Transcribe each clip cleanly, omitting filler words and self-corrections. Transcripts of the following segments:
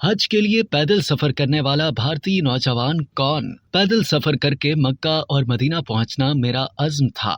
हज के लिए पैदल सफर करने वाला भारतीय नौजवान कौन? पैदल सफर करके मक्का और मदीना पहुंचना मेरा अज़्म था।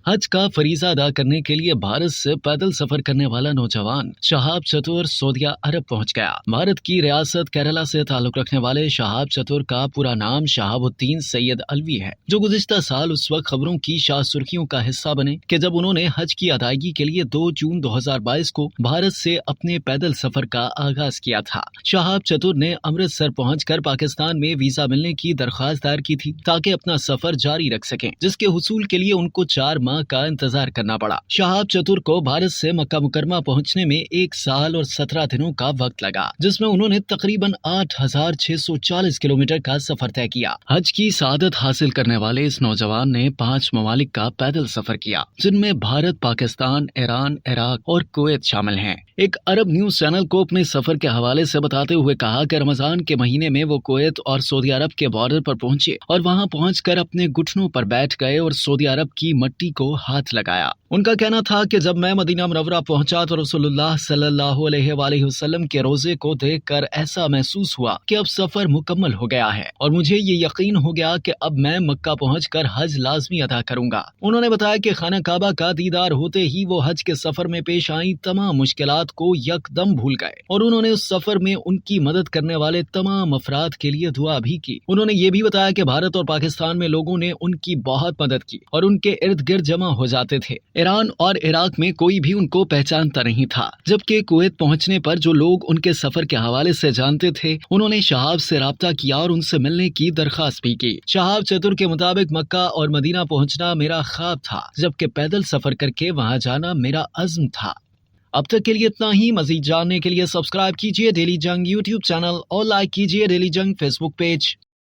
हज का फरीजा अदा करने के लिए भारत से पैदल सफर करने वाला नौजवान शहाब चतुर सऊदी अरब पहुंच गया। भारत की रियासत केरला से ताल्लुक रखने वाले शहाब चतुर का पूरा नाम शहाबुद्दीन सैयद अलवी है, जो गुज़िश्ता साल उस वक्त खबरों की शाह सुर्खियों का हिस्सा बने कि जब उन्होंने हज की अदायगी के लिए 2 जून 2022 को भारत से अपने पैदल सफर का आगाज किया था। शहाब चतुर ने अमृतसर पहुंचकर पाकिस्तान में वीजा मिलने की दरख्वास्त दायर की थी ताकि अपना सफर जारी रख सकें, जिसके हुसूल के लिए उनको 4 माह का इंतजार करना पड़ा। शहाब चतुर को भारत से मक्का मुकरमा पहुंचने में 1 साल और 17 दिनों का वक्त लगा, जिसमें उन्होंने तकरीबन 8,640 किलोमीटर का सफर तय किया। हज की सआदत हासिल करने वाले इस नौजवान ने 5 ममालिक का पैदल सफर किया, जिनमें भारत, पाकिस्तान, ईरान, इराक और कुवैत शामिल हैं। एक अरब न्यूज चैनल को अपने सफर के हवाले से बताते हुए कहा कि रमजान के महीने में वो कुवैत और सऊदी अरब के बॉर्डर पर पहुंचे और वहां पहुंचकर अपने घुटनों पर बैठ गए और सऊदी अरब की मिट्टी को हाथ लगाया। उनका कहना था कि जब मैं मदीना मुनव्वरा पहुंचा तो रसूलुल्लाह सल्लल्लाहु अलैहि वसल्लम के रोजे को देखकर ऐसा महसूस हुआ कि अब सफर मुकम्मल हो गया है और मुझे ये यकीन हो गया कि अब मैं मक्का पहुंचकर हज लाजमी अदा करूंगा। उन्होंने बताया कि खाना काबा का दीदार होते ही वो हज के सफर में पेश आई तमाम मुश्किलात को यकदम भूल गए और उन्होंने उस सफर में उनकी मदद करने वाले तमाम अफराद के लिए दुआ भी की। उन्होंने ये भी बताया कि भारत और पाकिस्तान में लोगों ने उनकी बहुत मदद की और उनके इर्द गिर्द जमा हो जाते थे। ईरान और इराक में कोई भी उनको पहचानता नहीं था, जबकि कुवैत पहुंचने पर जो लोग उनके सफर के हवाले से जानते थे उन्होंने शहाब से राब्ता किया और उनसे मिलने की दरख्वास्त भी की। शहाब चतुर के मुताबिक मक्का और मदीना पहुंचना मेरा ख्वाब था, जबकि पैदल सफर करके वहां जाना मेरा अज़्म था। अब तक के लिए इतना ही। मजीद जानने के लिए सब्सक्राइब कीजिए डेली जंग यूट्यूब चैनल और लाइक कीजिए डेली जंग फेसबुक पेज।